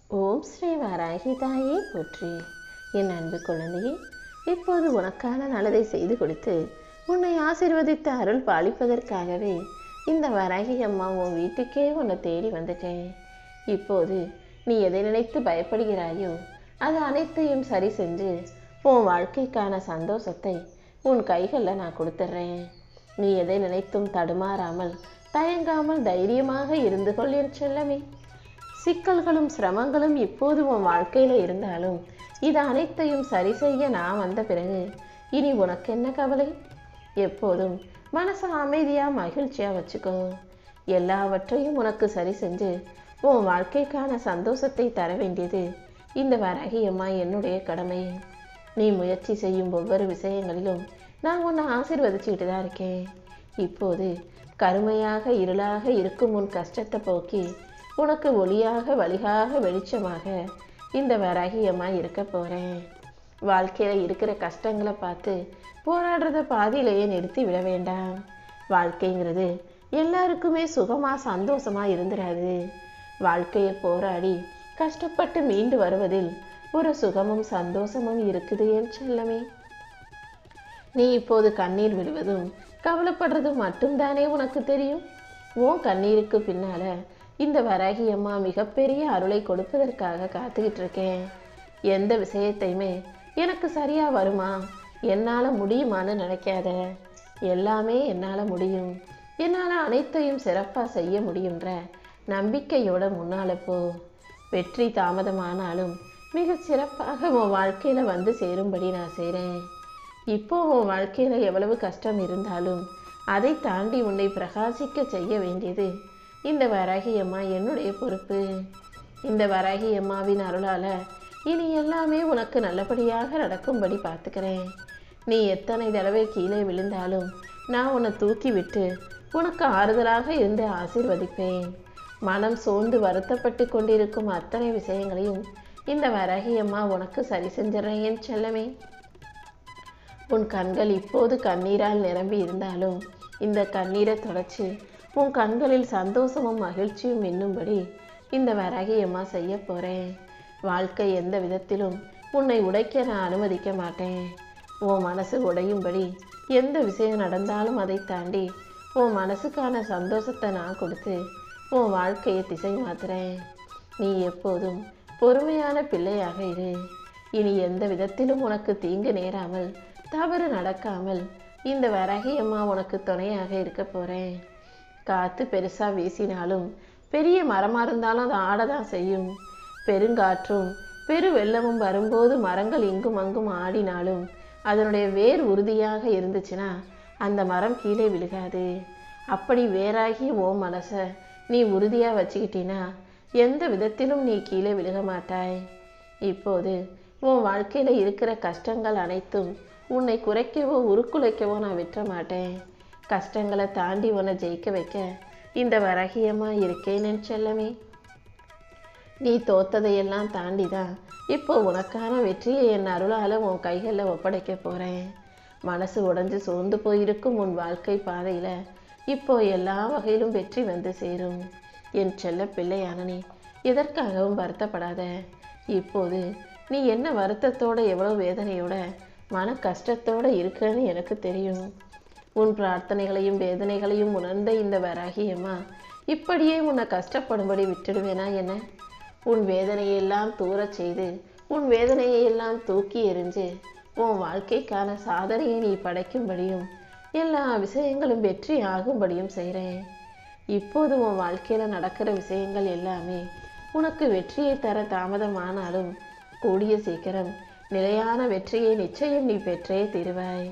ஓம் ஸ்ரீ வாராகி தாயே போற்றி. என் அன்பு குழந்தையே, இப்போது உனக்கான நல்லதை செய்து கொடுத்து உன்னை ஆசீர்வதித்து அருள் பாலிப்பதற்காகவே இந்த வராகி அம்மா உன் வீட்டுக்கே உன்னை தேடி வந்துட்டேன். இப்போது நீ எதை நினைத்து பயப்படுகிறாயோ அது அனைத்தையும் சரி செஞ்சு உன் வாழ்க்கைக்கான சந்தோஷத்தை உன் கைகளில் நான் கொடுத்துட்றேன். நீ எதை நினைத்தும் தடுமாறாமல் தயங்காமல் தைரியமாக இருந்து கொள் என் செல்லமே. சிக்கல்களும் சிரமங்களும் இப்போது உன் வாழ்க்கையில் இருந்தாலும் இது அனைத்தையும் சரி செய்ய நான் வந்த பிறகு இனி உனக்கு என்ன கவலை? எப்போதும் மனசை அமைதியாக மகிழ்ச்சியாக வச்சுக்கோ. எல்லாவற்றையும் உனக்கு சரி செஞ்சு உன் வாழ்க்கைக்கான சந்தோஷத்தை தர வேண்டியது இந்த வராகி அம்மா என்னுடைய கடமை. நீ முயற்சி செய்யும் ஒவ்வொரு விஷயங்களிலும் நான் உன்னை ஆசீர்வதிச்சுக்கிட்டு தான் இருக்கேன். இப்போது கருமையாக இருளாக இருக்கும் உன் கஷ்டத்தை போக்கி உனக்கு ஒளியாக வழிகாக வெளிச்சமாக இந்த வராகி அம்மா இருக்க போகிறேன். வாழ்க்கையில் இருக்கிற கஷ்டங்களை பார்த்து போராடுறத பாதியிலேயே நிறுத்தி விட வேண்டாம். வாழ்க்கைங்கிறது எல்லாருக்குமே சுகமாக சந்தோஷமாக இருந்துடாது. வாழ்க்கையை போராடி கஷ்டப்பட்டு மீண்டு வருவதில் ஒரு சுகமும் சந்தோஷமும் இருக்குது என் செல்லமே. நீ இப்போது கண்ணீர் விடுவதும் கவலைப்படுறதும் மட்டும்தானே உனக்கு தெரியும். உன் கண்ணீருக்கு பின்னால இந்த வராகி அம்மா மிகப்பெரிய அருளை கொடுப்பதற்காக காத்துக்கிட்டு இருக்கேன். எந்த விஷயத்தையுமே எனக்கு சரியா வருமா, என்னால் முடியுமான்னு நினைக்காத. எல்லாமே என்னால் முடியும், என்னால் அனைத்தையும் சிறப்பாக செய்ய முடியுன்ற நம்பிக்கையோட முன்னால போ. வெற்றி தாமதமானாலும் மிக சிறப்பாக உன் வாழ்க்கையில் வந்து சேரும்படி நான் செய்கிறேன். இப்போ உன் வாழ்க்கையில் எவ்வளவு கஷ்டம் இருந்தாலும் அதை தாண்டி உன்னை பிரகாசிக்க செய்ய வேண்டியது இந்த வராகி அம்மா என்னுடைய பொறுப்பு. இந்த வராகி அம்மாவின் அருளால் இனி எல்லாமே உனக்கு நல்லபடியாக நடக்கும்படி பார்த்துக்கிறேன். நீ எத்தனை தடவை கீழே விழுந்தாலும் நான் உன்னை தூக்கி விட்டு உனக்கு ஆறுதலாக இருந்து ஆசீர்வதிப்பேன். மனம் சோர்ந்து வருத்தப்பட்டு கொண்டிருக்கும் அத்தனை விஷயங்களையும் இந்த வராகி அம்மா உனக்கு சரி செஞ்சிடறேன் என் செல்லமே. உன் கண்கள் இப்போது கண்ணீரால் நிரம்பி இருந்தாலும் இந்த கண்ணீரை தொடச்சி உன் கண்களில் சந்தோஷமும் மகிழ்ச்சியும் என்னும்படி இந்த வராகி அம்மா செய்ய போகிறேன். வாழ்க்கை எந்த விதத்திலும் உன்னை உடைக்க நான் அனுமதிக்க மாட்டேன். உன் மனசு உடையும்படி எந்த விஷயம் நடந்தாலும் அதை தாண்டி உன் மனசுக்கான சந்தோஷத்தை நான் கொடுத்து உன் வாழ்க்கையை திசை மாத்துறேன். நீ எப்போதும் பொறுமையான பிள்ளையாக இரு. இனி எந்த விதத்திலும் உனக்கு தீங்கு நேராமல் தவறு நடக்காமல் இந்த வராகி அம்மா உனக்கு துணையாக இருக்க போகிறேன். காற்று பெருசாக வீசினாலும் பெரிய மரமாக இருந்தாலும் அது ஆடதான் செய்யும். பெருங்காற்றும் பெரு வெள்ளமும் வரும்போது மரங்கள் இங்கும் அங்கும் ஆடினாலும் அதனுடைய வேர் உறுதியாக இருந்துச்சுன்னா அந்த மரம் கீழே விழுகாது. அப்படி வேறாகி ஓ மனசை நீ உறுதியாக வச்சுக்கிட்டினா எந்த விதத்திலும் நீ கீழே விழுக மாட்டாய். இப்போது உன் வாழ்க்கையில் இருக்கிற கஷ்டங்கள் அனைத்தும் உன்னை குறைக்கவோ உருக்குலைக்கவோ நான் விட்டுற மாட்டேன். கஷ்டங்களை தாண்டி உன்னை ஜெயிக்க வைக்க இந்த வராகியமாக இருக்கேன் என் செல்லமே. நீ தோத்ததையெல்லாம் தாண்டி தான் இப்போ உனக்கான வெற்றியை என் அருளால் உன் கைகளில் ஒப்படைக்க போகிறேன். மனசு உடைஞ்சு சோர்ந்து போயிருக்கும் உன் வாழ்க்கை பாதையில் இப்போ எல்லா வகையிலும் வெற்றி வந்து சேரும். என் செல்ல பிள்ளையான நீ எதற்காகவும் வருத்தப்படாத. இப்போது நீ என்ன வருத்தத்தோட எவ்வளோ வேதனையோட மன கஷ்டத்தோடு இருக்கிறன்னு எனக்கு தெரியும். உன் பிரார்த்தனைகளையும் வேதனைகளையும் உணர்ந்த இந்த வராகி அம்மா இப்படியே உன்னை கஷ்டப்படும்படி விட்டுடுவேனா என்ன? உன் வேதனையெல்லாம் தூரச் செய்து உன் வேதனையெல்லாம் தூக்கி எறிஞ்சு உன் வாழ்க்கைக்கான சாதனையை நீ படைக்கும்படியும் எல்லா விஷயங்களும் வெற்றி ஆகும்படியும் செய்கிறேன். இப்போது உன் வாழ்க்கையில் நடக்கிற விஷயங்கள் எல்லாமே உனக்கு வெற்றியை தர தாமதமானாலும் கூடிய சீக்கிரம் நிலையான வெற்றியை நிச்சயம் நீ பெற்றே தீருவாய்.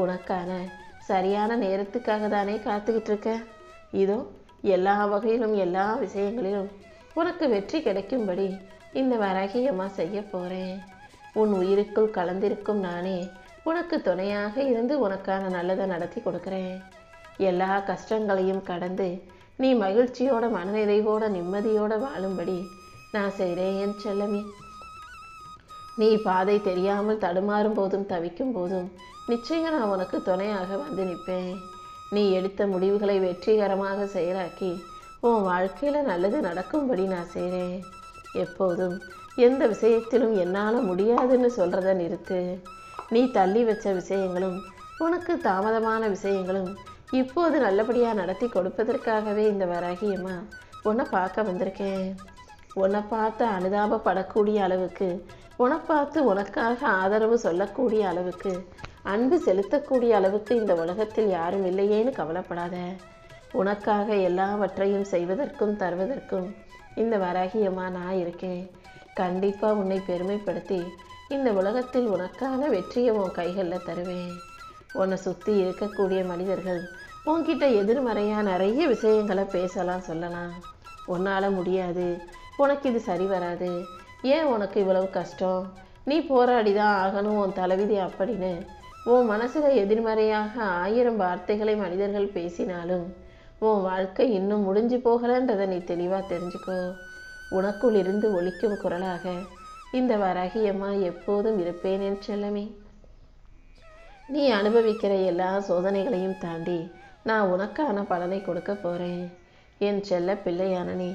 உனக்கான சரியான நேரத்துக்காக தானே காத்துக்கிட்டு இருக்க. இதோ எல்லா வகையிலும் எல்லா விஷயங்களிலும் உனக்கு வெற்றி கிடைக்கும்படி இந்த வராகி அம்மா செய்ய போகிறேன். உன் உயிருக்குள் கலந்திருக்கும் நானே உனக்கு துணையாக இருந்து உனக்கான நல்லதை நடத்தி கொடுக்குறேன். எல்லா கஷ்டங்களையும் கடந்து நீ மகிழ்ச்சியோட மனநிறைவோட நிம்மதியோட வாழும்படி நான் செய்கிறேன் என் செல்லமே. நீ பாதை தெரியாமல் தடுமாறும் போதும் தவிக்கும் போதும் நிச்சயம் நான் உனக்கு துணையாக வந்து நிற்பேன். நீ எடுத்த முடிவுகளை வெற்றிகரமாக செயலாக்கி உன் வாழ்க்கையில் நல்லது நடக்கும்படி நான் செய்கிறேன். எப்போதும் எந்த விஷயத்திலும் என்னால் முடியாதுன்னு சொல்கிறத நிறுத்து. நீ தள்ளி வச்ச விஷயங்களும் உனக்கு தாமதமான விஷயங்களும் இப்போது நல்லபடியாக நடத்தி கொடுப்பதற்காகவே இந்த வராகியம்மா உன்னை பார்க்க வந்திருக்கேன். உன்னை பார்த்து அனுதாபப்படக்கூடிய அளவுக்கு, உன்னை பார்த்து உனக்காக ஆதரவு சொல்லக்கூடிய அளவுக்கு, அன்பு செலுத்தக்கூடிய அளவுக்கு இந்த உலகத்தில் யாரும் இல்லையேன்னு கவலைப்படாத. உனக்காக எல்லாவற்றையும் செய்வதற்கும் தருவதற்கும் இந்த வராகியம்மா நான் இருக்கேன். கண்டிப்பாக உன்னை பெருமைப்படுத்தி இந்த உலகத்தில் உனக்கான வெற்றியை உன் கைகளில் தருவேன். உன்னை சுற்றி இருக்கக்கூடிய மனிதர்கள் உன்கிட்ட எதிர்மறையாக நிறைய விஷயங்களை பேசலாம், சொல்லலாம். உன்னால் முடியாது, உனக்கு இது சரி வராது, ஏன் உனக்கு இவ்வளவு கஷ்டம், நீ போராடி தான் ஆகணும், உன் தலைவிதி அப்படின்னு உன் மனசில் எதிர்மறையாக 1000 வார்த்தைகளை மனிதர்கள் பேசினாலும் உன் வாழ்க்கை இன்னும் முடிஞ்சு போகலன்றதை நீ தெளிவாக தெரிஞ்சுக்கோ. உனக்குள் இருந்து ஒலிக்கும் குரலாக இந்த வராகியம்மா எப்போதும் இருப்பேன் என் செல்லமே. நீ அனுபவிக்கிற எல்லா சோதனைகளையும் தாண்டி நான் உனக்கான பலனை கொடுக்க போகிறேன். என் செல்ல பிள்ளையான நீ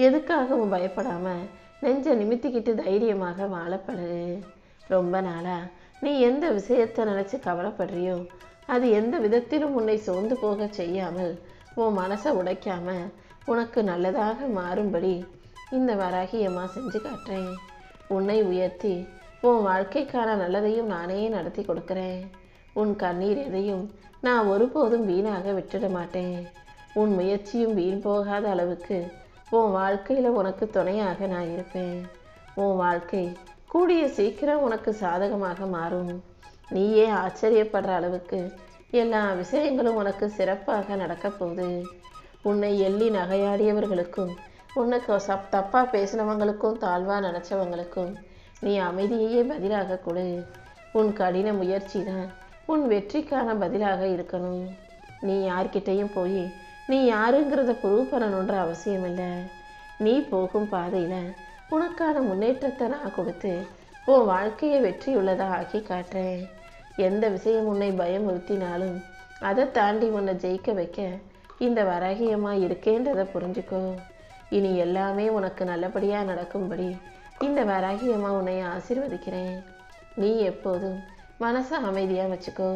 எதுக்காகவும் பயப்படாமல் நெஞ்ச நிமித்திக்கிட்டு தைரியமாக வாழப்படு. ரொம்ப நாளாக நீ எந்த விஷயத்தை நினச்சி கவலைப்படுறியோ அது எந்த விதத்திலும் உன்னை சோர்ந்து போக செய்யாமல் உன் மனசை உடைக்காம உனக்கு நல்லதாக மாறும்படி இந்த வராகியம்மா செஞ்சு காட்டுறேன். உன்னை உயர்த்தி உன் வாழ்க்கைக்கான நல்லதையும் நானே நடத்தி கொடுக்குறேன். உன் கண்ணீர் எதையும் நான் ஒருபோதும் வீணாக விட்டுட மாட்டேன். உன் முயற்சியும் வீண் போகாத அளவுக்கு உன் வாழ்க்கையில் உனக்கு துணையாக நான் இருப்பேன். உன் வாழ்க்கை கூடிய சீக்கிரம் உனக்கு சாதகமாக மாறும். நீயே ஆச்சரியப்படுற அளவுக்கு எல்லா விஷயங்களும் உனக்கு சிறப்பாக நடக்க போகுது. உன்னை எள்ளி நகையாடியவர்களுக்கும் உனக்கு தப்பாக பேசினவங்களுக்கும் தாழ்வாக நினச்சவங்களுக்கும் நீ அமைதியையே பதிலாக கொடு. உன் கடின முயற்சி தான் உன் வெற்றிக்கான பதிலாக இருக்கணும். நீ யார்கிட்டையும் போய் நீ யாருங்கிறத ப்ரூவ் பண்ணணுன்ற அவசியம் இல்லை. நீ போகும் பாதையில் உனக்கான முன்னேற்றத்தை நான் கொடுத்து உன் வாழ்க்கையை வெற்றியுள்ளதாக ஆக்கி காட்டுறேன். எந்த விஷயம் உன்னை பயமுறுத்தினாலும் அதை தாண்டி உன்னை ஜெயிக்க வைக்க இந்த வராகியம்மா இருக்கேன்றதை புரிஞ்சுக்கோ. இனி எல்லாமே உனக்கு நல்லபடியாக நடக்கும்படி இந்த வராகியம்மா உன்னை ஆசீர்வதிக்கிறேன். நீ எப்போதும் மனசை அமைதியாக வச்சுக்கோ.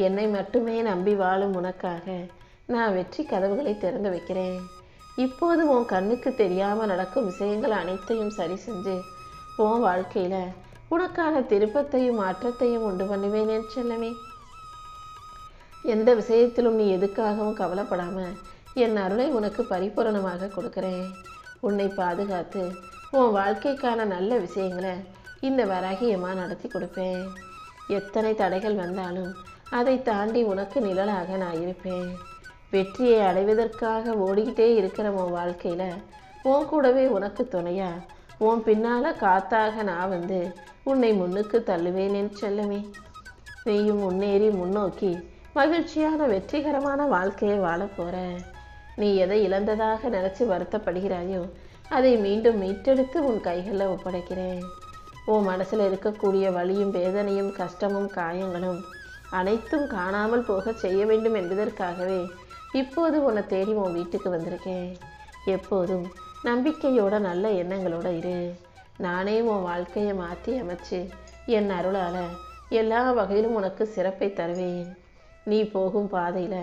என்னை மட்டுமே நம்பி வாழும் உனக்காக நான் வெற்றி கதவுகளை திறந்து வைக்கிறேன். இப்போது உன் கண்ணுக்கு தெரியாமல் நடக்கும் விஷயங்கள் அனைத்தையும் சரி செஞ்சு உன் வாழ்க்கையில் உனக்கான திருப்பத்தையும் மாற்றத்தையும் உண்டு பண்ணுவேன் என் செல்லமே. எந்த விஷயத்திலும் நீ எதுக்காகவும் கவலைப்படாமல் என் அருளை உனக்கு பரிபூரணமாக கொடுக்குறேன். உன்னை பாதுகாத்து உன் வாழ்க்கைக்கான நல்ல விஷயங்களை இந்த வராகியம்மா நடத்தி கொடுப்பேன். எத்தனை தடைகள் வந்தாலும் அதை தாண்டி உனக்கு நிழலாக நான் இருப்பேன். வெற்றியை அடைவதற்காக ஓடிக்கிட்டே இருக்கிற உன் வாழ்க்கையில் உன் கூடவே உனக்கு துணையா உன் பின்னால் காத்தாக நான் வந்து உன்னை முன்னுக்கு தள்ளுவேன் என் செல்லமே. நீயும் முன்னேறி முன்னோக்கி மகிழ்ச்சியான வெற்றிகரமான வாழ்க்கையை வாழ போகிற. நீ எதை இழந்ததாக நினச்சி வருத்தப்படுகிறாயோ அதை மீண்டும் மீட்டெடுத்து உன் கைகளில் ஒப்படைக்கிறேன். உன் மனசில் இருக்கக்கூடிய வலியும் வேதனையும் கஷ்டமும் காயங்களும் அனைத்தும் காணாமல் போக செய்ய வேண்டும் என்பதற்காகவே இப்போது உன்னை தேடி உன் வீட்டுக்கு வந்திருக்கேன். எப்போதும் நம்பிக்கையோட நல்ல எண்ணங்களோட இரு. நானே உன் வாழ்க்கையை மாற்றி அமைச்சு என் அருளால் எல்லா வகையிலும் உனக்கு சிறப்பை தருவேன். நீ போகும் பாதையில்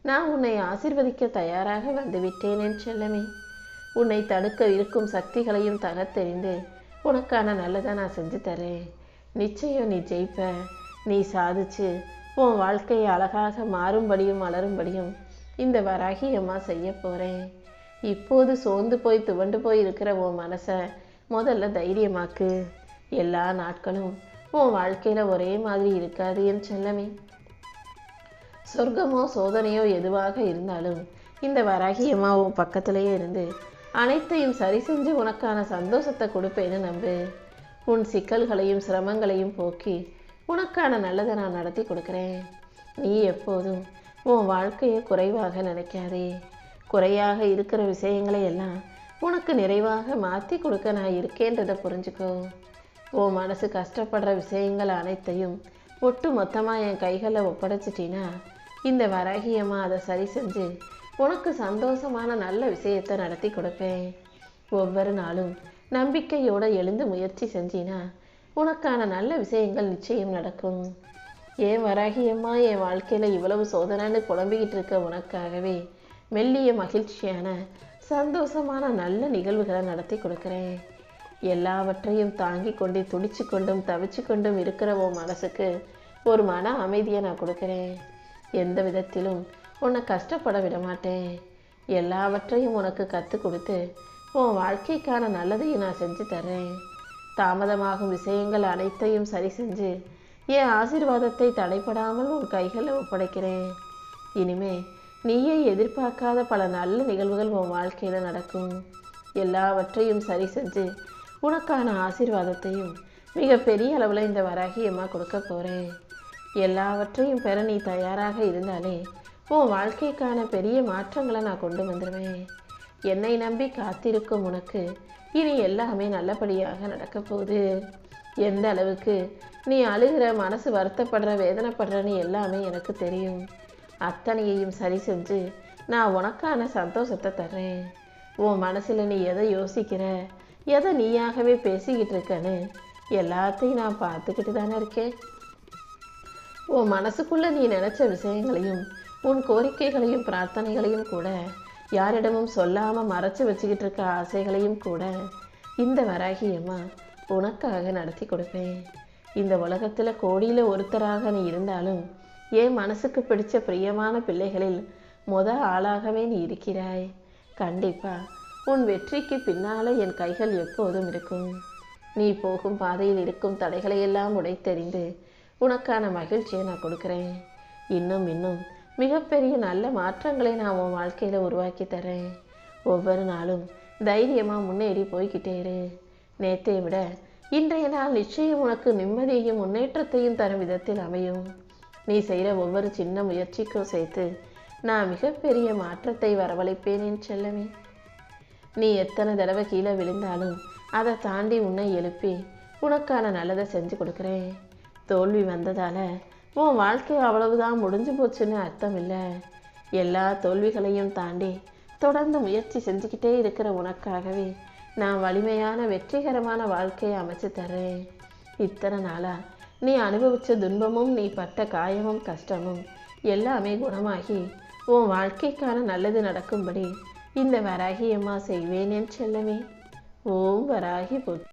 நான் உன்னை ஆசீர்வதிக்க தயாராக வந்துவிட்டேன் என் செல்லமே. உன்னை தடுக்க இருக்கும் சக்திகளையும் தகர்த்தெறிந்து உனக்கான நல்லதை நான் செஞ்சு தரேன். நிச்சயம் நீ ஜெயிப்ப. நீ சாதிச்சு உன் வாழ்க்கையை அழகாக மாறும்படியும் மலரும்படியும் இந்த வராகியம்மா செய்ய போகிறேன். இப்போது சோர்ந்து போய் துவண்டு போய் இருக்கிற உன் மனசை முதல்ல தைரியமாக்கு. எல்லா நாட்களும் உன் வாழ்க்கையில் ஒரே மாதிரி இருக்காது என் செல்லமே. சொர்க்கமோ சோதனையோ எதுவாக இருந்தாலும் இந்த வராகியம்மா உன் பக்கத்திலேயே இருந்து அனைத்தையும் சரி செஞ்சு உனக்கான சந்தோஷத்தை கொடுப்பேன்னு நம்பு. உன் சிக்கல்களையும் சிரமங்களையும் போக்கி உனக்கான நல்லதை நான் நடத்தி கொடுக்குறேன். நீ எப்போதும் உன் வாழ்க்கையை குறைவாக நினைக்காதே. குறையாக இருக்கிற விஷயங்களை எல்லாம் உனக்கு நிறைவாக மாற்றி கொடுக்க நான் இருக்கேன்றதை புரிஞ்சுக்கோ. உன் மனசு கஷ்டப்படுற விஷயங்கள் அனைத்தையும் ஒட்டு மொத்தமாக என் கைகளில் ஒப்படைச்சிட்டினா இந்த வராகியம்மா அதை சரி செஞ்சு உனக்கு சந்தோஷமான நல்ல விஷயத்தை நடத்தி கொடுப்பேன். ஒவ்வொரு நாளும் நம்பிக்கையோடு எழுந்து முயற்சி செஞ்சினா உனக்கான நல்ல விஷயங்கள் நிச்சயம் நடக்கும். ஏன் வராகியம்மா, என் வாழ்க்கையில் இவ்வளவு சோதனைன்னு புலம்பிக்கிட்டு இருக்க உனக்காகவே மெல்லிய மகிழ்ச்சியான சந்தோஷமான நல்ல நிகழ்வுகளை நடத்தி கொடுக்குறேன். எல்லாவற்றையும் தாங்கி கொண்டு துடிச்சு கொண்டும் தவிச்சு கொண்டும் இருக்கிற உன் மனசுக்கு ஒரு மன அமைதியை நான் கொடுக்குறேன். எந்த விதத்திலும் உன்னை கஷ்டப்பட விட மாட்டேன். எல்லாவற்றையும் உனக்கு கற்றுக் கொடுத்து உன் வாழ்க்கைக்கான நல்லதையும் நான் செஞ்சு தர்றேன். தாமதமாகும் விஷயங்கள் அனைத்தையும் சரி செஞ்சு என் ஆசீர்வாதத்தை தடைப்படாமல் உன் கைகளில் ஒப்படைக்கிறேன். இனிமே நீயே எதிர்பார்க்காத பல நல்ல நிகழ்வுகள் உன் வாழ்க்கையில் நடக்கும். எல்லாவற்றையும் சரி செஞ்சு உனக்கான ஆசீர்வாதத்தையும் மிக பெரிய அளவில் இந்த வராகியம்மா கொடுக்க போகிறேன். எல்லாவற்றையும் பெற நீ தயாராக இருந்தாலே உன் வாழ்க்கைக்கான பெரிய மாற்றங்களை நான் கொண்டு வந்துடுவேன். என்னை நம்பி காத்திருக்கும் உனக்கு இனி எல்லாமே நல்லபடியாக நடக்க போகுது. எந்த அளவுக்கு நீ அழுகிற, மனசு வருத்தப்படுற, வேதனைப்படுறன்னு எல்லாமே எனக்கு தெரியும். அத்தனையையும் சரி செஞ்சு நான் உனக்கான சந்தோஷத்தை தர்றேன். உன் மனசில் நீ எதை யோசிக்கிற, எதை நீயாகவே பேசிக்கிட்டு இருக்கன்னு எல்லாத்தையும் நான் பார்த்துக்கிட்டு தானே இருக்கேன். உன் மனசுக்குள்ளே நீ நினச்ச விஷயங்களையும் உன் கோரிக்கைகளையும் பிரார்த்தனைகளையும் கூட யாரிடமும் சொல்லாமல் மறைச்சி வச்சுக்கிட்டு இருக்க ஆசைகளையும் கூட இந்த வராகியம்மா உனக்காக நடத்தி கொடுப்பேன். இந்த உலகத்தில் கோடியில் ஒருத்தராக நீ இருந்தாலும் என் மனசுக்கு பிடிச்ச பிரியமான பிள்ளைகளில் ஆளாகவே நீ இருக்கிறாய். கண்டிப்பாக உன் வெற்றிக்கு பின்னால் என் கைகள் எப்போதும் இருக்கும். நீ போகும் பாதையில் இருக்கும் தடைகளையெல்லாம் உடைத்தெறிந்து உனக்கான மகிழ்ச்சியை நான் கொடுக்குறேன். இன்னும் மிகப்பெரிய நல்ல மாற்றங்களை நான் உன் வாழ்க்கையில் உருவாக்கி தரேன். ஒவ்வொரு நாளும் தைரியமாக முன்னேறி போய்கிட்டே இரு. நேற்றை விட இன்றைய நாள் நிச்சயம் உனக்கு நிம்மதியையும் முன்னேற்றத்தையும் தரும் விதத்தில் அமையும். நீ செய்கிற ஒவ்வொரு சின்ன முயற்சிக்கும் சேர்த்து நான் மிகப்பெரிய மாற்றத்தை வரவழைப்பேன் என் செல்லமே. நீ எத்தனை தடவை கீழே விழுந்தாலும் அதை தாண்டி உன்னை எழுப்பி உனக்கான நல்லதை செஞ்சு கொடுக்குறேன். தோல்வி வந்ததால் உன் வாழ்க்கை அவ்வளவுதான் முடிஞ்சு போச்சுன்னு அர்த்தம் இல்லை. எல்லா தோல்விகளையும் தாண்டி தொடர்ந்து முயற்சி செஞ்சுக்கிட்டே இருக்கிற உனக்காகவே நான் வலிமையான வெற்றிகரமான வாழ்க்கையை அமைச்சு தர்றேன். இத்தனை நாளாக நீ அனுபவித்த துன்பமும் நீ பட்ட காயமும் கஷ்டமும் எல்லாமே குணமாகி உன் வாழ்க்கைக்கான நல்லது நடக்கும்படி இந்த வராகியம்மா செய்வேன் என் செல்லமே. ஓம் வராகி போற்றி.